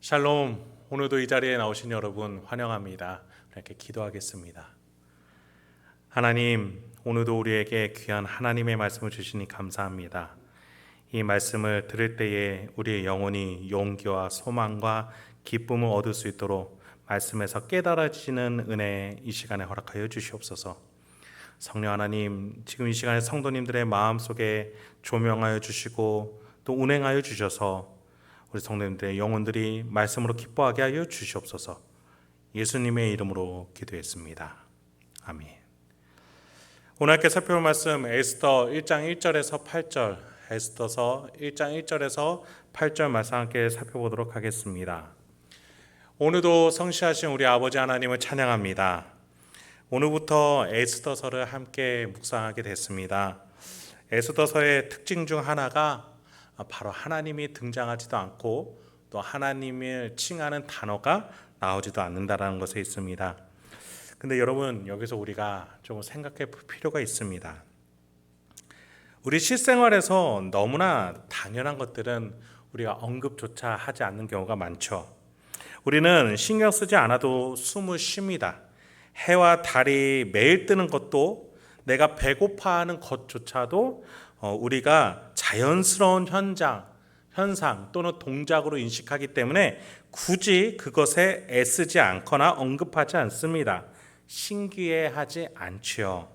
샬롬, 오늘도 이 자리에 나오신 여러분 환영합니다. 이렇게 기도하겠습니다. 하나님, 오늘도 우리에게 귀한 하나님의 말씀을 주시니 감사합니다. 이 말씀을 들을 때에 우리의 영혼이 용기와 소망과 기쁨을 얻을 수 있도록 말씀에서 깨달아지는 은혜 이 시간에 허락하여 주시옵소서. 성령 하나님, 지금 이 시간에 성도님들의 마음속에 조명하여 주시고 또 운행하여 주셔서 우리 성도님들의 영혼들이 말씀으로 기뻐하게 하여 주시옵소서. 예수님의 이름으로 기도했습니다. 아멘. 오늘 함께 살펴볼 말씀 에스더 1장 1절에서 8절, 에스더서 1장 1절에서 8절 말씀 함께 살펴보도록 하겠습니다. 오늘도 성시하신 우리 아버지 하나님을 찬양합니다. 오늘부터 에스더서를 함께 묵상하게 됐습니다. 에스더서의 특징 중 하나가 바로 하나님이 등장하지도 않고 또 하나님을 칭하는 단어가 나오지도 않는다는 것에 있습니다. 근데 여러분, 여기서 우리가 좀 생각해 볼 필요가 있습니다. 우리 실생활에서 너무나 당연한 것들은 우리가 언급조차 하지 않는 경우가 많죠. 우리는 신경 쓰지 않아도 숨을 쉽니다. 해와 달이 매일 뜨는 것도, 내가 배고파하는 것조차도 우리가 자연스러운 현상 또는 동작으로 인식하기 때문에 굳이 그것에 애쓰지 않거나 언급하지 않습니다. 신기해하지 않지요.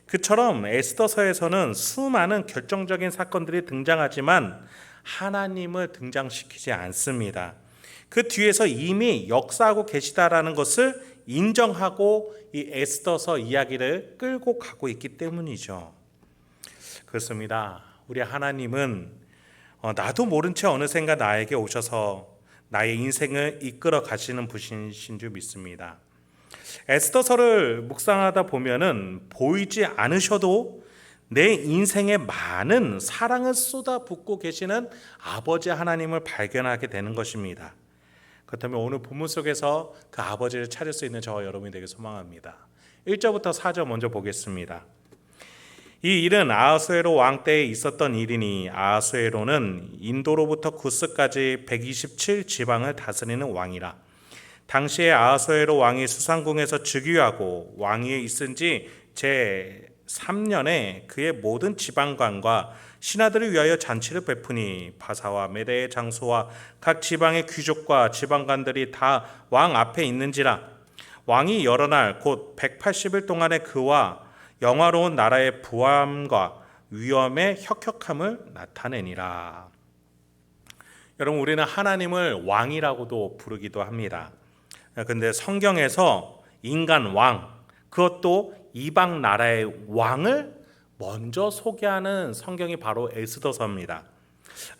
그처럼 에스더서에서는 수많은 결정적인 사건들이 등장하지만 하나님을 등장시키지 않습니다. 그 뒤에서 이미 역사하고 계시다라는 것을 인정하고 이 에스더서 이야기를 끌고 가고 있기 때문이죠. 그렇습니다. 우리 하나님은 나도 모른 채 어느샌가 나에게 오셔서 나의 인생을 이끌어 가시는 분이신 줄 믿습니다. 에스더서를 묵상하다 보면은 보이지 않으셔도 내 인생에 많은 사랑을 쏟아붓고 계시는 아버지 하나님을 발견하게 되는 것입니다. 그렇다면 오늘 본문 속에서 그 아버지를 찾을 수 있는 저와 여러분이 되길 소망합니다. 1절부터 4절 먼저 보겠습니다. 이 일은 아하수에로 왕 때에 있었던 일이니 아하수에로는 인도로부터 구스까지 127지방을 다스리는 왕이라. 당시에 아하수에로 왕이 수상궁에서 즉위하고 왕위에 있은 지 제3년에 그의 모든 지방관과 신하들을 위하여 잔치를 베푸니 바사와 메대의 장소와 각 지방의 귀족과 지방관들이 다 왕 앞에 있는지라. 왕이 여러 날 곧 180일 동안에 그와 영화로운 나라의 부함과 위엄의 혁혁함을 나타내니라. 여러분, 우리는 하나님을 왕이라고도 부르기도 합니다. 근데 성경에서 인간 왕, 그것도 이방 나라의 왕을 먼저 소개하는 성경이 바로 에스더서입니다.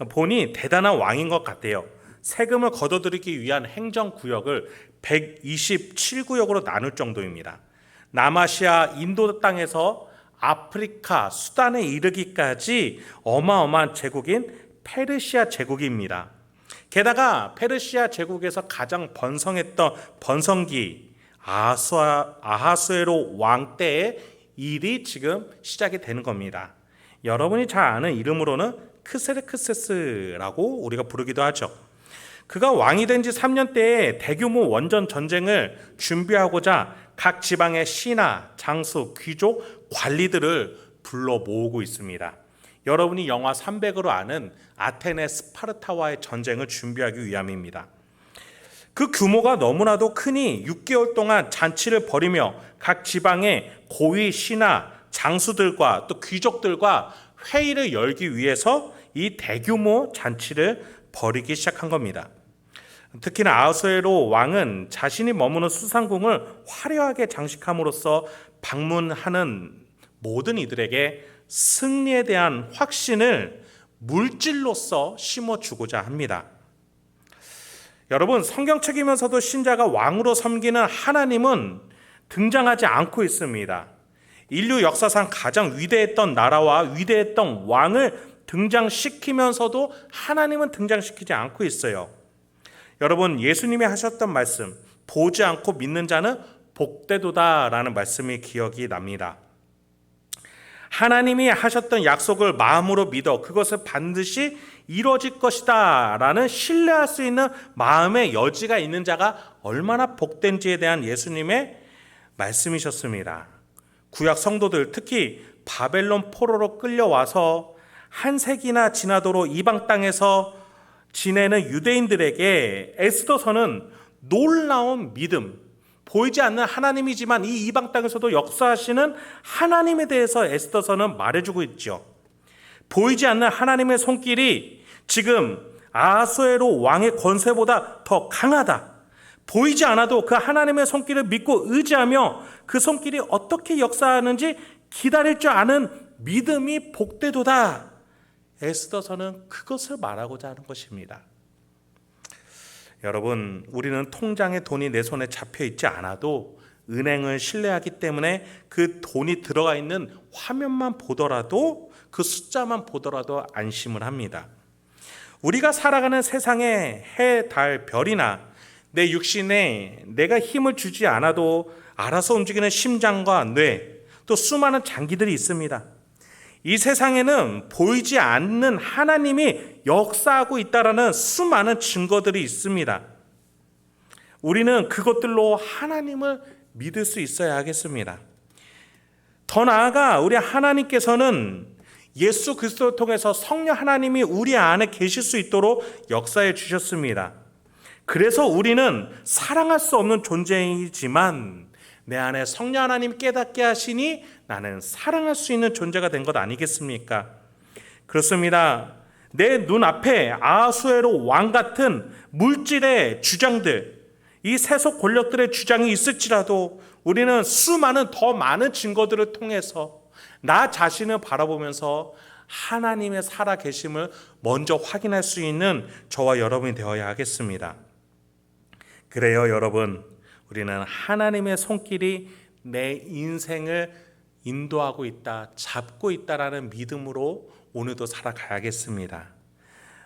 보니 대단한 왕인 것 같아요. 세금을 걷어들이기 위한 행정구역을 127구역으로 나눌 정도입니다. 남아시아 인도 땅에서 아프리카 수단에 이르기까지 어마어마한 제국인 페르시아 제국입니다. 게다가 페르시아 제국에서 가장 번성했던 번성기 아하수에로 왕 때의 일이 지금 시작이 되는 겁니다. 여러분이 잘 아는 이름으로는 크세르크세스라고 우리가 부르기도 하죠. 그가 왕이 된 지 3년 때에 대규모 원전 전쟁을 준비하고자 각 지방의 신하, 장수, 귀족, 관리들을 불러 모으고 있습니다. 여러분이 영화 300으로 아는 아테네 스파르타와의 전쟁을 준비하기 위함입니다. 그 규모가 너무나도 크니 6개월 동안 잔치를 벌이며 각 지방의 고위 신하, 장수들과 또 귀족들과 회의를 열기 위해서 이 대규모 잔치를 벌이기 시작한 겁니다. 특히나 아하수에로 왕은 자신이 머무는 수상궁을 화려하게 장식함으로써 방문하는 모든 이들에게 승리에 대한 확신을 물질로서 심어주고자 합니다. 여러분, 성경책이면서도 신자가 왕으로 섬기는 하나님은 등장하지 않고 있습니다. 인류 역사상 가장 위대했던 나라와 위대했던 왕을 등장시키면서도 하나님은 등장시키지 않고 있어요. 여러분, 예수님이 하셨던 말씀, 보지 않고 믿는 자는 복되도다라는 말씀이 기억이 납니다. 하나님이 하셨던 약속을 마음으로 믿어 그것을 반드시 이루어질 것이다 라는 신뢰할 수 있는 마음의 여지가 있는 자가 얼마나 복된지에 대한 예수님의 말씀이셨습니다. 구약 성도들, 특히 바벨론 포로로 끌려와서 한 세기나 지나도록 이방 땅에서 지내는 유대인들에게 에스더서는 놀라운 믿음, 보이지 않는 하나님이지만 이 이방 땅에서도 역사하시는 하나님에 대해서 에스더서는 말해주고 있죠. 보이지 않는 하나님의 손길이 지금 아하수에로 왕의 권세보다 더 강하다. 보이지 않아도 그 하나님의 손길을 믿고 의지하며 그 손길이 어떻게 역사하는지 기다릴 줄 아는 믿음이 복되도다. 에스더서는 그것을 말하고자 하는 것입니다. 여러분, 우리는 통장에 돈이 내 손에 잡혀 있지 않아도 은행을 신뢰하기 때문에 그 돈이 들어가 있는 화면만 보더라도, 그 숫자만 보더라도 안심을 합니다. 우리가 살아가는 세상에 해, 달, 별이나 내 육신에 내가 힘을 주지 않아도 알아서 움직이는 심장과 뇌, 또 수많은 장기들이 있습니다. 이 세상에는 보이지 않는 하나님이 역사하고 있다는 수많은 증거들이 있습니다. 우리는 그것들로 하나님을 믿을 수 있어야 하겠습니다. 더 나아가 우리 하나님께서는 예수 그리스도를 통해서 성령 하나님이 우리 안에 계실 수 있도록 역사해 주셨습니다. 그래서 우리는 사랑할 수 없는 존재이지만 내 안에 성령 하나님 깨닫게 하시니 나는 사랑할 수 있는 존재가 된 것 아니겠습니까? 그렇습니다. 내 눈앞에 아하수에로 왕 같은 물질의 주장들, 이 세속 권력들의 주장이 있을지라도 우리는 수많은 더 많은 증거들을 통해서 나 자신을 바라보면서 하나님의 살아계심을 먼저 확인할 수 있는 저와 여러분이 되어야 하겠습니다. 그래요, 여러분. 우리는 하나님의 손길이 내 인생을 인도하고 있다, 잡고 있다라는 믿음으로 오늘도 살아가야겠습니다.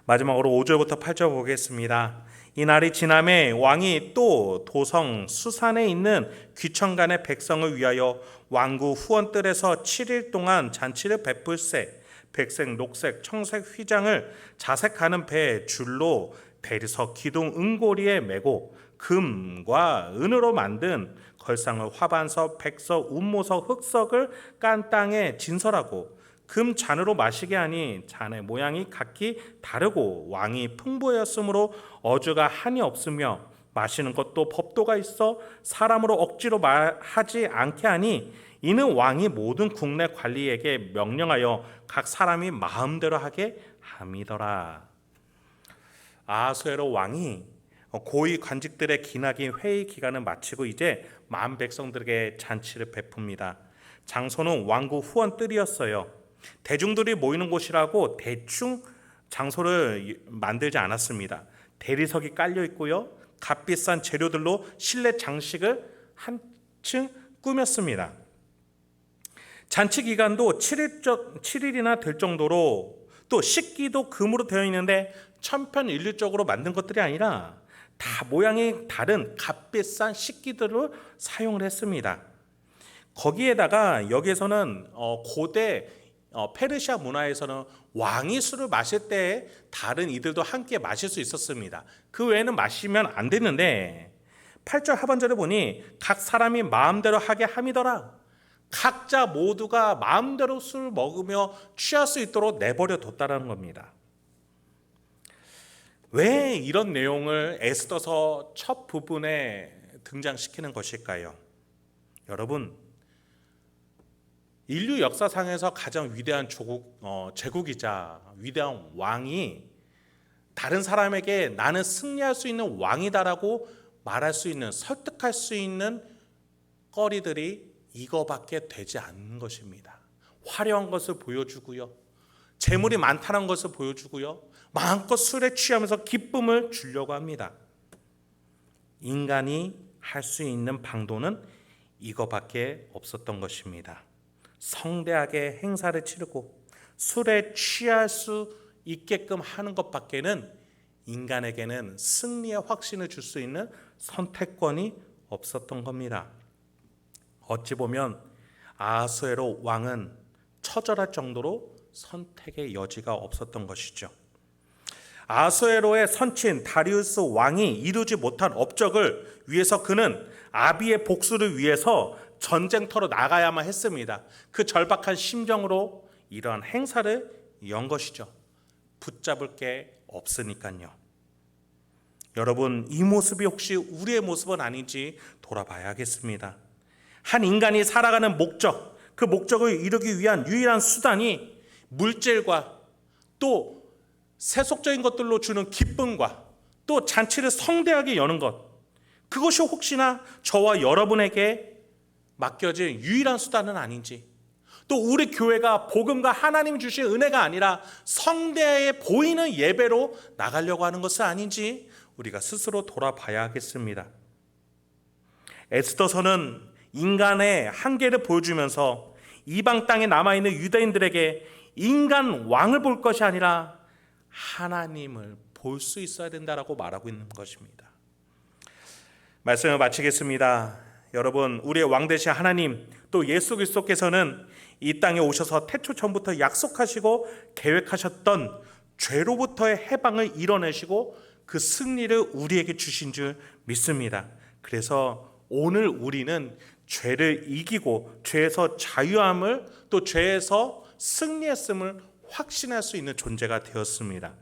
마지막으로 5절부터 8절 보겠습니다. 이 날이 지남에 왕이 또 도성 수산에 있는 귀천간의 백성을 위하여 왕구 후원뜰에서 7일 동안 잔치를 베풀세. 백색, 녹색, 청색 휘장을 자색하는 배에 줄로 대리석 기둥 은고리에 메고 금과 은으로 만든 걸상을 화반석, 백석, 운모석, 흑석을 깐 땅에 진설하고 금 잔으로 마시게 하니 잔의 모양이 각기 다르고 왕이 풍부하였으므로 어주가 한이 없으며 마시는 것도 법도가 있어 사람으로 억지로 하지 않게 하니 이는 왕이 모든 국내 관리에게 명령하여 각 사람이 마음대로 하게 함이더라. 아하수에로 왕이 고위 관직들의 기나긴 회의 기간을 마치고 이제 만 백성들에게 잔치를 베풉니다. 장소는 왕국 후원뜰이었어요. 대중들이 모이는 곳이라고 대충 장소를 만들지 않았습니다. 대리석이 깔려 있고요. 값비싼 재료들로 실내 장식을 한층 꾸몄습니다. 잔치 기간도 7일이나 될 정도로 또 식기도 금으로 되어 있는데 천편일률적으로 만든 것들이 아니라 다 모양이 다른 값비싼 식기들을 사용을 했습니다. 거기에다가 여기에서는 고대 페르시아 문화에서는 왕이 술을 마실 때 다른 이들도 함께 마실 수 있었습니다. 그 외에는 마시면 안 되는데 8절 하반절에 보니 각 사람이 마음대로 하게 함이더라. 각자 모두가 마음대로 술을 먹으며 취할 수 있도록 내버려 뒀다는 겁니다. 왜 이런 내용을 에스더서 첫 부분에 등장시키는 것일까요? 여러분, 인류 역사상에서 가장 위대한 제국이자 위대한 왕이 다른 사람에게 나는 승리할 수 있는 왕이다라고 말할 수 있는, 설득할 수 있는 거리들이 이거밖에 되지 않는 것입니다. 화려한 것을 보여주고요, 재물이 많다는 것을 보여주고요, 마음껏 술에 취하면서 기쁨을 주려고 합니다. 인간이 할 수 있는 방도는 이거밖에 없었던 것입니다. 성대하게 행사를 치르고 술에 취할 수 있게끔 하는 것밖에는 인간에게는 승리의 확신을 줄 수 있는 선택권이 없었던 겁니다. 어찌 보면 아하수에로 왕은 처절할 정도로 선택의 여지가 없었던 것이죠. 아수에로의 선친 다리우스 왕이 이루지 못한 업적을 위해서 그는 아비의 복수를 위해서 전쟁터로 나가야만 했습니다. 그 절박한 심정으로 이러한 행사를 연 것이죠. 붙잡을 게 없으니까요. 여러분, 이 모습이 혹시 우리의 모습은 아닌지 돌아봐야겠습니다. 한 인간이 살아가는 목적, 그 목적을 이루기 위한 유일한 수단이 물질과 또 세속적인 것들로 주는 기쁨과 또 잔치를 성대하게 여는 것, 그것이 혹시나 저와 여러분에게 맡겨진 유일한 수단은 아닌지, 또 우리 교회가 복음과 하나님 주신 은혜가 아니라 성대에 보이는 예배로 나가려고 하는 것은 아닌지 우리가 스스로 돌아봐야겠습니다. 에스더서는 인간의 한계를 보여주면서 이방 땅에 남아있는 유대인들에게 인간 왕을 볼 것이 아니라 하나님을 볼 수 있어야 된다라고 말하고 있는 것입니다. 말씀을 마치겠습니다. 여러분, 우리의 왕 되신 하나님 또 예수 그리스도께서는 이 땅에 오셔서 태초 전부터 약속하시고 계획하셨던 죄로부터의 해방을 이뤄내시고 그 승리를 우리에게 주신 줄 믿습니다. 그래서 오늘 우리는 죄를 이기고 죄에서 자유함을 또 죄에서 승리했음을 확신할 수 있는 존재가 되었습니다.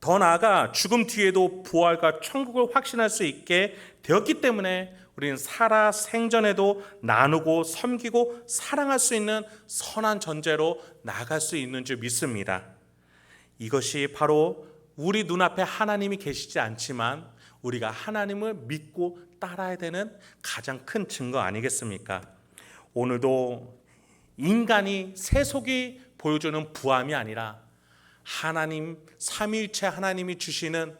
더 나아가 죽음 뒤에도 부활과 천국을 확신할 수 있게 되었기 때문에 우리는 살아 생전에도 나누고 섬기고 사랑할 수 있는 선한 존재로 나아갈 수 있는 줄 믿습니다. 이것이 바로 우리 눈앞에 하나님이 계시지 않지만 우리가 하나님을 믿고 따라야 되는 가장 큰 증거 아니겠습니까? 오늘도 인간이 세속이 보여주는 부함이 아니라 하나님, 삼위일체 하나님이 주시는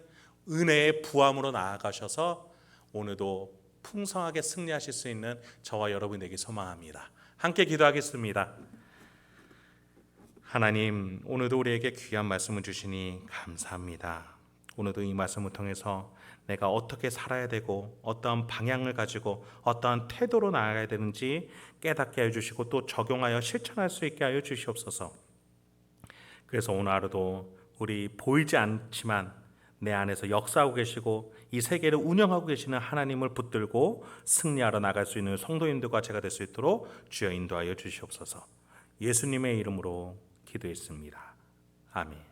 은혜의 부함으로 나아가셔서 오늘도 풍성하게 승리하실 수 있는 저와 여러분에게 소망합니다. 함께 기도하겠습니다. 하나님, 오늘도 우리에게 귀한 말씀을 주시니 감사합니다. 오늘도 이 말씀을 통해서 내가 어떻게 살아야 되고 어떠한 방향을 가지고 어떠한 태도로 나아가야 되는지 깨닫게 해주시고 또 적용하여 실천할 수 있게 하여 주시옵소서. 그래서 오늘 하루도 우리 보이지 않지만 내 안에서 역사하고 계시고 이 세계를 운영하고 계시는 하나님을 붙들고 승리하러 나갈 수 있는 성도님들과 제가 될 수 있도록 주여 인도하여 주시옵소서. 예수님의 이름으로 기도했습니다. 아멘.